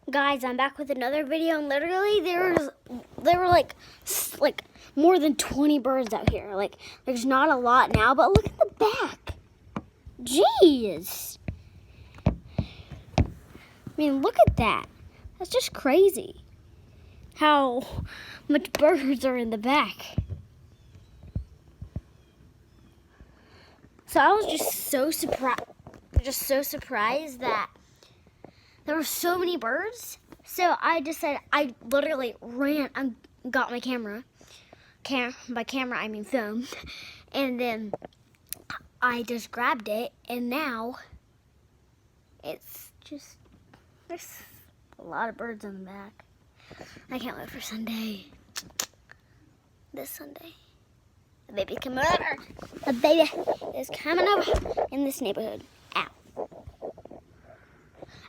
Guys, I'm back with another video, and literally there were like more than 20 birds out here. Like, there's not a lot now, but look at the back. Jeez. I mean, look at that. That's just crazy. How much birds are in the back. So I was just so surprised that there were so many birds. So I decided, I literally ran and got my camera. By camera, I mean phone. And then I just grabbed it, and now it's just, there's a lot of birds in the back. I can't wait for Sunday. This Sunday. A baby's coming over. A baby is coming over in this neighborhood. Ow.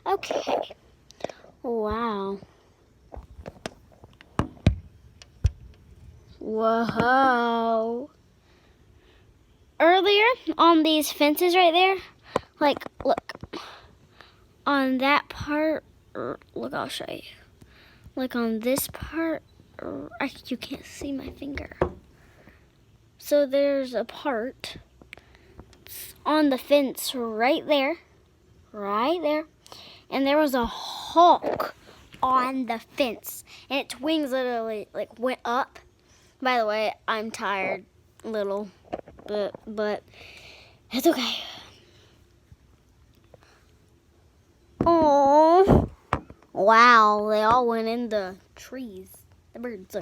Okay. Wow. Whoa. Earlier on these fences right there, like, look. On that part, look, I'll show you. Like on this part, you can't see my finger. So there's a part on the fence right there, and there was a hawk on the fence, and its wings literally like went up. By the way, I'm tired a little, but it's okay. Oh, wow! They all went in the trees. The birds,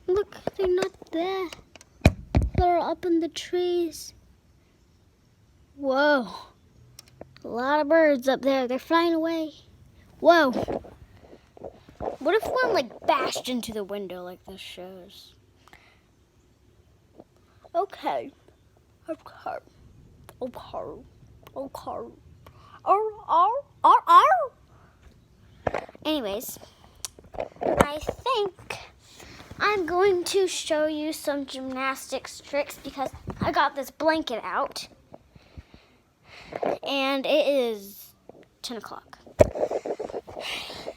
look, they're not there. They're up in the trees. Whoa. A lot of birds up there. They're flying away. Whoa. What if one like bashed into the window like this shows? Okay. Anyways, I think I'm going to show you some gymnastics tricks because I got this blanket out and it is 10 o'clock.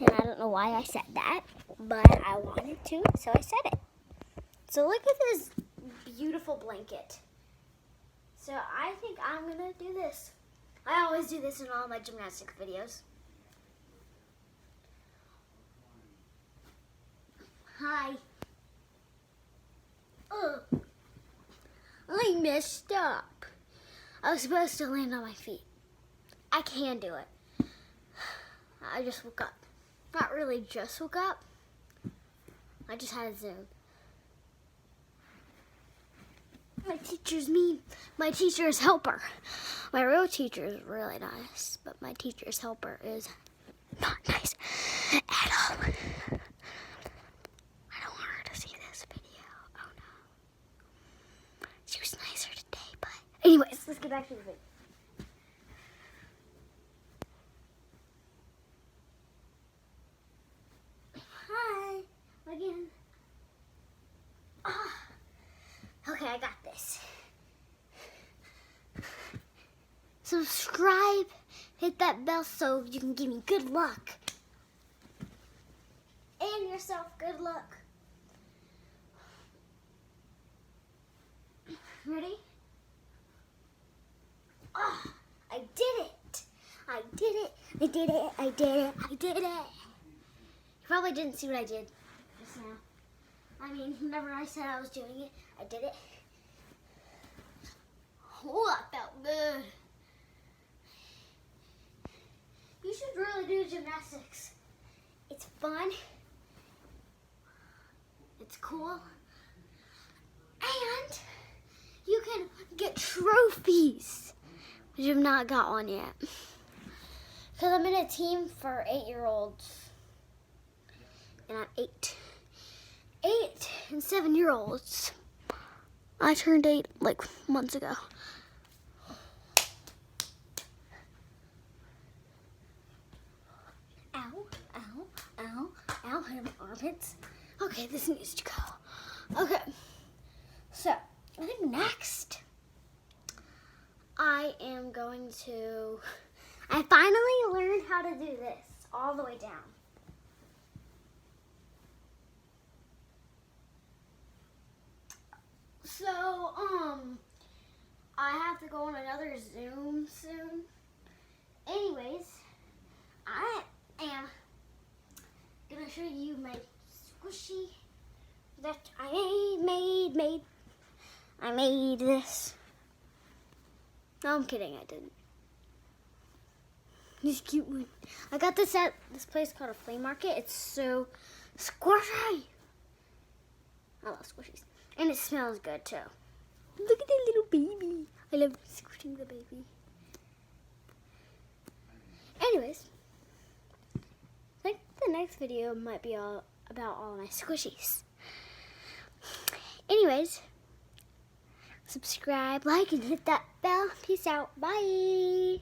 And I don't know why I said that, but I wanted to, so I said it. So look at this beautiful blanket. So I think I'm going to do this. I always do this in all my gymnastics videos. Hi. I messed up. I was supposed to land on my feet. I can do it. I just woke up. Not really just woke up. I just had a Zoom. My teacher's mean. My teacher's helper. My real teacher is really nice, but my teacher's helper is not nice at all. Anyways, let's get back to the video. Hi, again. Okay, I got this. Subscribe, hit that bell so you can give me good luck. And yourself good luck. Ready? Oh, I did it. I did it. I did it. I did it. I did it. You probably didn't see what I did just now. I mean, whenever I said I was doing it, I did it. Oh, that felt good. You should really do gymnastics. It's fun. It's cool. And you can get trophies. I've not got one yet. Because I'm in a team for 8-year-olds. And I'm 8. 8 and 7-year-olds. I turned 8 like months ago. Ow, ow, ow, ow, hit my armpits. Okay, this needs to go. Okay, so I think next I am going to, I finally learned how to do this all the way down. So, I have to go on another Zoom soon. Anyways, I am gonna show you my squishy that I made. I made this. No, I'm kidding, I didn't. This cute one. I got this at this place called a flea market. It's so squishy. I love squishies. And it smells good too. Look at the little baby. I love squishing the baby. Anyways, I think the next video might be all about all my squishies. Anyways, subscribe, like, and hit that bell. Peace out. Bye.